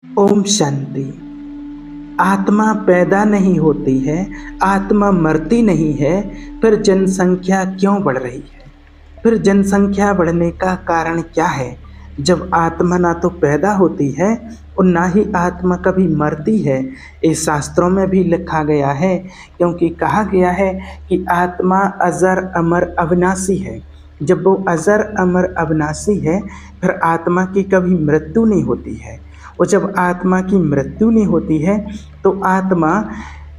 ओम शांति। आत्मा पैदा नहीं होती है, आत्मा मरती नहीं है, फिर जनसंख्या क्यों बढ़ रही है? फिर जनसंख्या बढ़ने का कारण क्या है? जब आत्मा ना तो पैदा होती है और ना ही आत्मा कभी मरती है। इस शास्त्रों में भी लिखा गया है, क्योंकि कहा गया है कि आत्मा अजर अमर अविनाशी है। जब वो अजर अमर अविनाशी है, फिर आत्मा की कभी मृत्यु नहीं होती है। और जब आत्मा की मृत्यु नहीं होती है तो आत्मा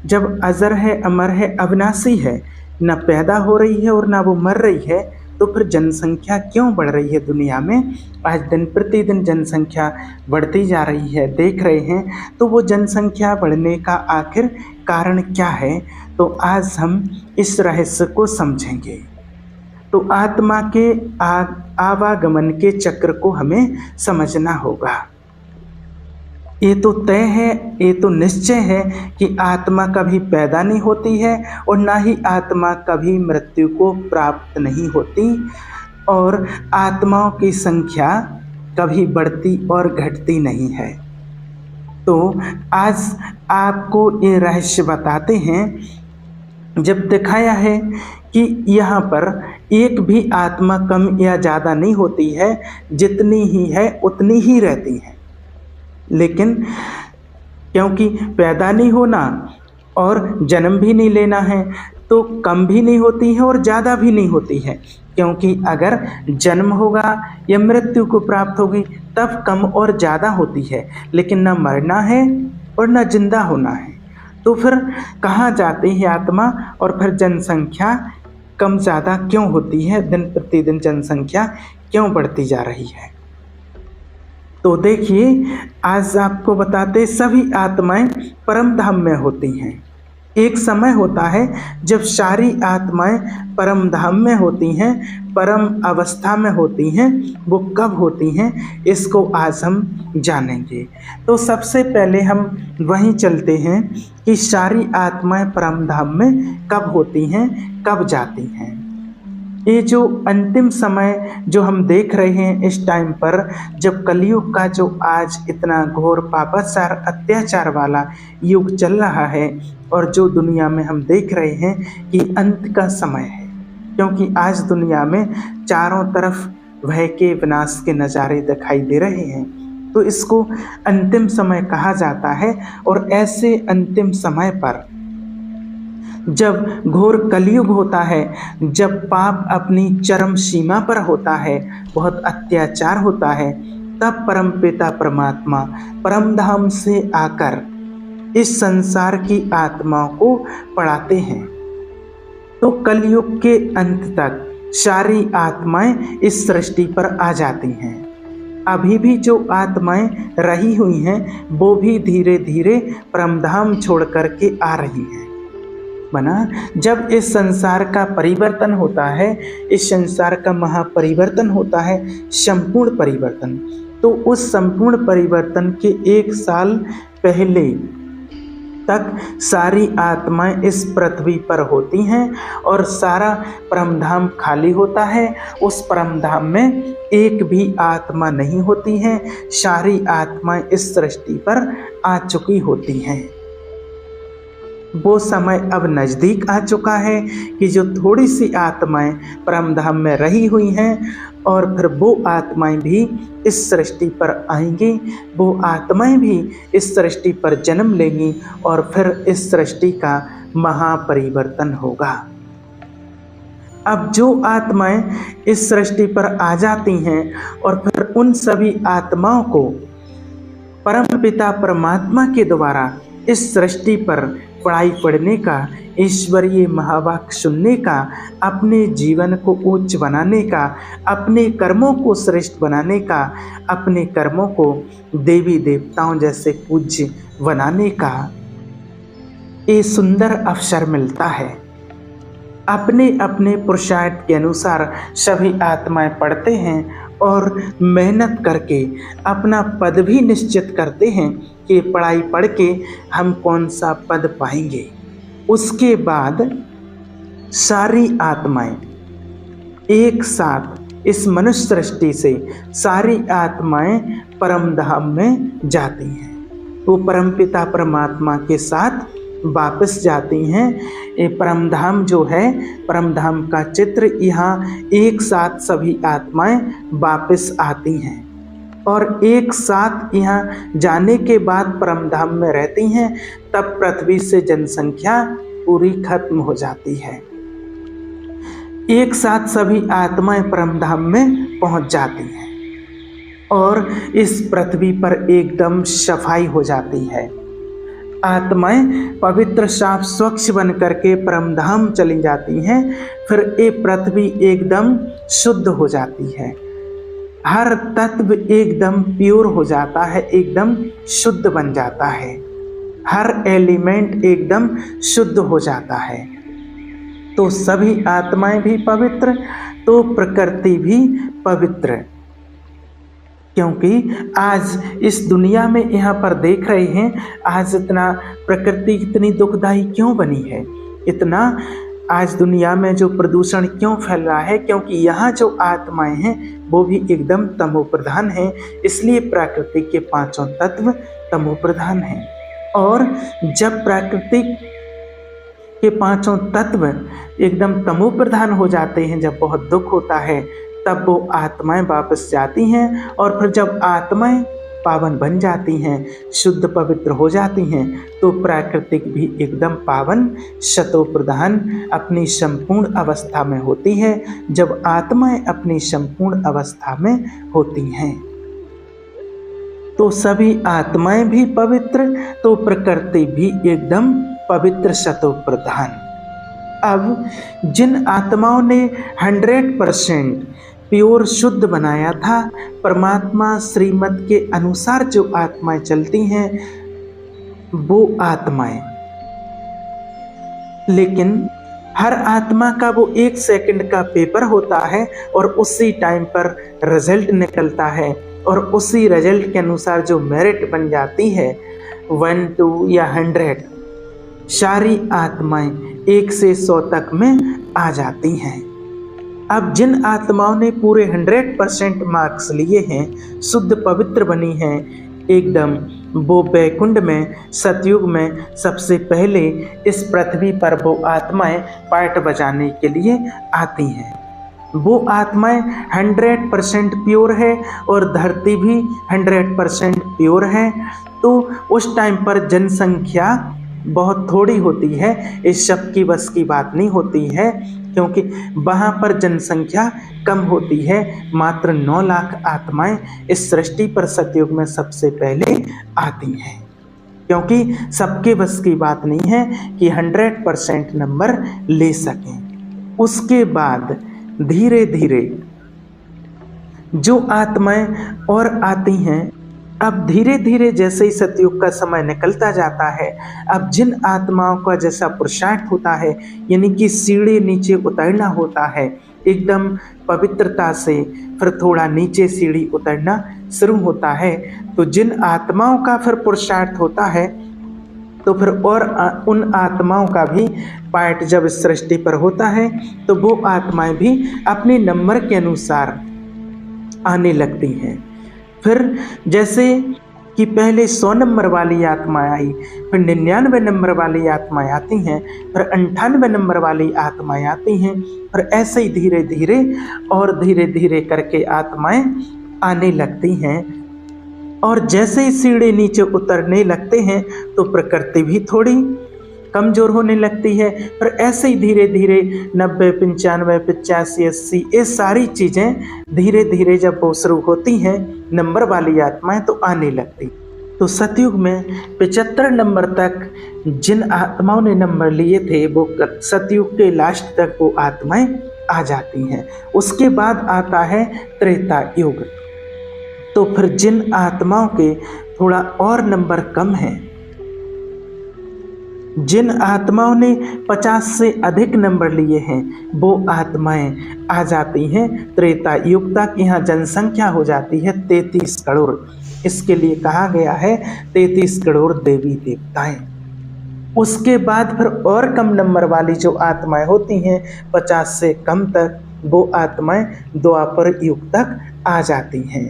जब अजर है, अमर है, अविनाशी है, न पैदा हो रही है और ना वो मर रही है, तो फिर जनसंख्या क्यों बढ़ रही है दुनिया में? आज दिन प्रतिदिन जनसंख्या बढ़ती जा रही है, देख रहे हैं। तो वो जनसंख्या बढ़ने का आखिर कारण क्या है? तो आज हम इस रहस्य को समझेंगे। तो आत्मा के आवागमन के चक्र को हमें समझना होगा। ये तो तय है, ये तो निश्चय है कि आत्मा कभी पैदा नहीं होती है और ना ही आत्मा कभी मृत्यु को प्राप्त नहीं होती, और आत्माओं की संख्या कभी बढ़ती और घटती नहीं है। तो आज आपको ये रहस्य बताते हैं। जब दिखाया है कि यहाँ पर एक भी आत्मा कम या ज़्यादा नहीं होती है, जितनी ही है उतनी ही रहती है। लेकिन क्योंकि पैदा नहीं होना और जन्म भी नहीं लेना है, तो कम भी नहीं होती है और ज़्यादा भी नहीं होती है। क्योंकि अगर जन्म होगा या मृत्यु को प्राप्त होगी तब कम और ज़्यादा होती है, लेकिन न मरना है और न जिंदा होना है। तो फिर कहाँ जाती है आत्मा और फिर जनसंख्या कम ज़्यादा क्यों होती है? दिन प्रतिदिन जनसंख्या क्यों बढ़ती जा रही है? तो देखिए, आज आपको बताते सभी आत्माएं परम धाम में होती हैं। एक समय होता है जब सारी आत्माएं परम धाम में होती हैं, परम अवस्था में होती हैं। वो कब होती हैं, इसको आज हम जानेंगे। तो सबसे पहले हम वहीं चलते हैं कि सारी आत्माएं परम धाम में कब होती हैं, कब जाती हैं। ये जो अंतिम समय जो हम देख रहे हैं इस टाइम पर, जब कलयुग का जो आज इतना घोर पापाचार अत्याचार वाला युग चल रहा है, और जो दुनिया में हम देख रहे हैं कि अंत का समय है, क्योंकि आज दुनिया में चारों तरफ भय के विनाश के नज़ारे दिखाई दे रहे हैं। तो इसको अंतिम समय कहा जाता है। और ऐसे अंतिम समय पर जब घोर कलयुग होता है, जब पाप अपनी चरम सीमा पर होता है, बहुत अत्याचार होता है, तब परमपिता परमात्मा परम धाम से आकर इस संसार की आत्माओं को पढ़ाते हैं। तो कलयुग के अंत तक सारी आत्माएं इस सृष्टि पर आ जाती हैं। अभी भी जो आत्माएं रही हुई हैं वो भी धीरे धीरे परमधाम छोड़ करके आ रही हैं। बना जब इस संसार का परिवर्तन होता है, इस संसार का महापरिवर्तन होता है, संपूर्ण परिवर्तन, तो उस संपूर्ण परिवर्तन के 1 साल पहले तक सारी आत्माएं इस पृथ्वी पर होती हैं और सारा परमधाम खाली होता है। उस परमधाम में एक भी आत्मा नहीं होती है। सारी आत्माएं इस सृष्टि पर आ चुकी होती हैं। वो समय अब नज़दीक आ चुका है कि जो थोड़ी सी आत्माएं परमधाम में रही हुई हैं, और फिर वो आत्माएं भी इस सृष्टि पर आएंगी, वो आत्माएं भी इस सृष्टि पर जन्म लेंगी और फिर इस सृष्टि का महापरिवर्तन होगा। अब जो आत्माएं इस सृष्टि पर आ जाती हैं और फिर उन सभी आत्माओं को परमपिता परमात्मा के द्वारा इस सृष्टि पर पढ़ाई पढ़ने का, ईश्वरीय महावाक्य सुनने का, अपने जीवन को उच्च बनाने का, अपने कर्मों को श्रेष्ठ बनाने का, अपने कर्मों को देवी देवताओं जैसे पूज्य बनाने का ये सुंदर अवसर मिलता है। अपने अपने पुरुषार्थ के अनुसार सभी आत्माएं पढ़ते हैं और मेहनत करके अपना पद भी निश्चित करते हैं कि पढ़ाई पढ़ के हम कौन सा पद पाएंगे। उसके बाद सारी आत्माएं एक साथ इस मनुष्य सृष्टि से सारी आत्माएं परम धाम में जाती हैं। वो परमपिता परमात्मा के साथ वापस जाती हैं। ये परमधाम जो है, परमधाम का चित्र, यहाँ एक साथ सभी आत्माएं वापस आती हैं और एक साथ यहाँ जाने के बाद परमधाम में रहती हैं। तब पृथ्वी से जनसंख्या पूरी खत्म हो जाती है। एक साथ सभी आत्माएं परमधाम में पहुंच जाती हैं और इस पृथ्वी पर एकदम सफाई हो जाती है। आत्माएं पवित्र साफ स्वच्छ बन करके परमधाम चली जाती हैं। फिर ये पृथ्वी एकदम शुद्ध हो जाती है। हर तत्व एकदम प्योर हो जाता है, एकदम शुद्ध बन जाता है। हर एलिमेंट एकदम शुद्ध हो जाता है। तो सभी आत्माएं भी पवित्र, तो प्रकृति भी पवित्र। क्योंकि आज इस दुनिया में यहाँ पर देख रहे हैं, आज इतना प्रकृति इतनी दुखदाई क्यों बनी है, इतना आज दुनिया में जो प्रदूषण क्यों फैल रहा है, क्योंकि यहाँ जो आत्माएं हैं वो भी एकदम तमोप्रधान हैं। इसलिए प्रकृति के पांचों तत्व तमोप्रधान हैं। और जब प्रकृति के पांचों तत्व एकदम तमोप्रधान हो जाते हैं, जब बहुत दुख होता है, तब वो आत्माएं वापस जाती हैं। और फिर जब आत्माएं पावन बन जाती हैं, शुद्ध पवित्र हो जाती हैं, तो प्राकृतिक भी एकदम पावन शतोप्रधान अपनी संपूर्ण अवस्था में होती है। जब आत्माएं अपनी संपूर्ण अवस्था में होती हैं तो सभी आत्माएं भी पवित्र, तो प्रकृति भी एकदम पवित्र शतोप्रधान। अब जिन आत्माओं ने 100% प्योर शुद्ध बनाया था, परमात्मा श्रीमत के अनुसार जो आत्माएं चलती हैं वो आत्माएं, लेकिन हर आत्मा का वो 1 सेकंड का पेपर होता है और उसी टाइम पर रिजल्ट निकलता है और उसी रिजल्ट के अनुसार जो मेरिट बन जाती है 1, 2 या 100, सारी आत्माएं 1 से 100 तक में आ जाती हैं। अब जिन आत्माओं ने पूरे 100% मार्क्स लिए हैं, शुद्ध पवित्र बनी हैं एकदम, वो बैकुंठ में सतयुग में सबसे पहले इस पृथ्वी पर वो आत्माएं पार्ट बजाने के लिए आती हैं। वो आत्माएं 100% प्योर है और धरती भी 100% प्योर है। तो उस टाइम पर जनसंख्या बहुत थोड़ी होती है, इस सब की बस की बात नहीं होती है, क्योंकि वहाँ पर जनसंख्या कम होती है। मात्र 9 लाख आत्माएं इस सृष्टि पर सतयुग में सबसे पहले आती हैं, क्योंकि सबके बस की बात नहीं है कि 100% नंबर ले सकें। उसके बाद धीरे धीरे जो आत्माएं और आती हैं, अब धीरे धीरे जैसे ही सतयुग का समय निकलता जाता है, अब जिन आत्माओं का जैसा पुरुषार्थ होता है, यानी कि सीढ़ी नीचे उतरना होता है एकदम पवित्रता से, फिर थोड़ा नीचे सीढ़ी उतरना शुरू होता है, तो जिन आत्माओं का फिर पुरुषार्थ होता है, तो फिर और उन आत्माओं का भी पार्ट जब इस सृष्टि पर होता है, तो वो आत्माएं भी अपने नंबर के अनुसार आने लगती हैं। फिर जैसे कि पहले 100 नंबर वाली आत्माएं आई, फिर 99 नंबर वाली आत्माएं आती हैं, फिर 98 नंबर वाली आत्माएं आती हैं, फिर ऐसे ही धीरे धीरे और धीरे धीरे करके आत्माएं आने लगती हैं। और जैसे ही सीढ़ी नीचे उतरने लगते हैं तो प्रकृति भी थोड़ी कमज़ोर होने लगती है। फिर ऐसे ही धीरे धीरे 90, 95, 85, 80 ये सारी चीज़ें धीरे धीरे जब वो शुरू होती हैं, नंबर वाली आत्माएं तो आने लगती। तो सतयुग में 75 नंबर तक जिन आत्माओं ने नंबर लिए थे, वो सतयुग के लास्ट तक वो आत्माएं आ जाती हैं। उसके बाद आता है त्रेता युग। तो फिर जिन आत्माओं के थोड़ा और नंबर कम हैं, जिन आत्माओं ने 50 से अधिक नंबर लिए हैं, वो आत्माएं आ जाती हैं त्रेता युग तक। यहाँ जनसंख्या हो जाती है 33 करोड़। इसके लिए कहा गया है 33 करोड़ देवी देवताएं। उसके बाद फिर और कम नंबर वाली जो आत्माएं होती हैं 50 से कम तक, वो आत्माएं द्वापर युग तक आ जाती हैं।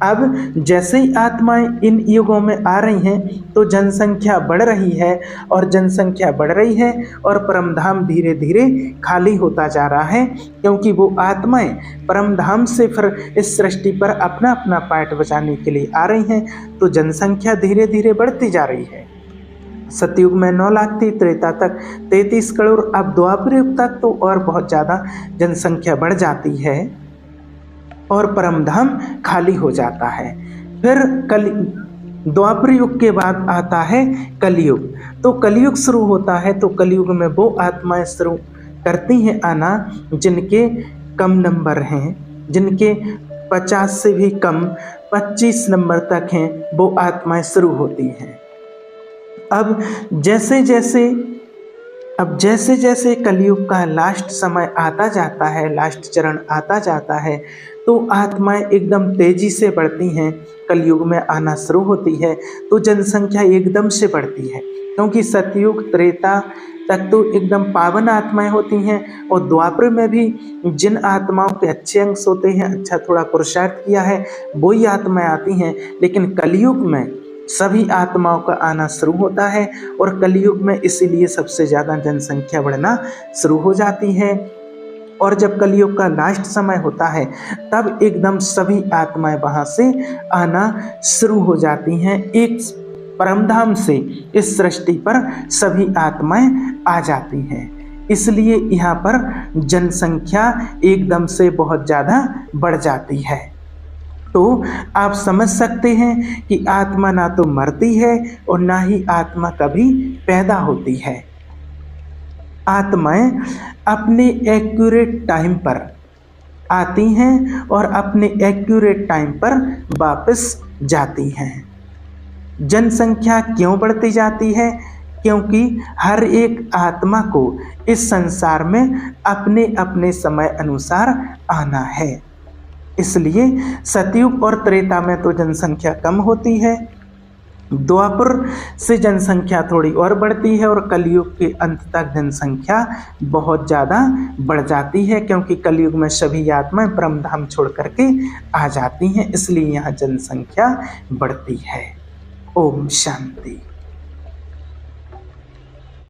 अब जैसे ही आत्माएं इन युगों में आ रही हैं तो जनसंख्या बढ़ रही है, और जनसंख्या बढ़ रही है और परमधाम धीरे धीरे खाली होता जा रहा है, क्योंकि वो आत्माएं परमधाम से फिर इस सृष्टि पर अपना अपना पार्ट बचाने के लिए आ रही हैं। तो जनसंख्या धीरे धीरे बढ़ती जा रही है। सतयुग में 9 लाख थी, त्रेता तक 33 करोड़, अब द्वापर युग तक तो और बहुत ज़्यादा जनसंख्या बढ़ जाती है और परमधाम खाली हो जाता है। फिर द्वापर युग के बाद आता है कलयुग। तो कलयुग शुरू होता है तो कलयुग में वो आत्माएं शुरू करती हैं आना जिनके कम नंबर हैं, जिनके 50 से भी कम 25 नंबर तक हैं, वो आत्माएं शुरू होती हैं। अब जैसे जैसे कलयुग का लास्ट समय आता जाता है, लास्ट चरण आता जाता है, तो आत्माएं एकदम तेजी से बढ़ती हैं, कलयुग में आना शुरू होती है तो जनसंख्या एकदम से बढ़ती है, क्योंकि सतयुग त्रेता तक तो एकदम पावन आत्माएं होती हैं, और द्वापर में भी जिन आत्माओं के अच्छे अंश होते हैं, अच्छा थोड़ा पुरुषार्थ किया है, वही आत्माएं आती हैं। लेकिन कलयुग में सभी आत्माओं का आना शुरू होता है, और कलयुग में इसीलिए सबसे ज़्यादा जनसंख्या बढ़ना शुरू हो जाती है। और जब कलयुग का लास्ट समय होता है तब एकदम सभी आत्माएं वहाँ से आना शुरू हो जाती हैं। एक परमधाम से इस सृष्टि पर सभी आत्माएं आ जाती हैं, इसलिए यहाँ पर जनसंख्या एकदम से बहुत ज़्यादा बढ़ जाती है। तो आप समझ सकते हैं कि आत्मा ना तो मरती है और ना ही आत्मा कभी पैदा होती है। आत्माएं अपने एक्यूरेट टाइम पर आती हैं और अपने एक्यूरेट टाइम पर वापस जाती हैं। जनसंख्या क्यों बढ़ती जाती है? क्योंकि हर एक आत्मा को इस संसार में अपने अपने समय अनुसार आना है। इसलिए सतयुग और त्रेता में तो जनसंख्या कम होती है, द्वापर से जनसंख्या थोड़ी और बढ़ती है, और कलयुग के अंत तक जनसंख्या बहुत ज़्यादा बढ़ जाती है, क्योंकि कलयुग में सभी आत्माएं परमधाम छोड़ करके आ जाती हैं, इसलिए यहाँ जनसंख्या बढ़ती है। ओम शांति।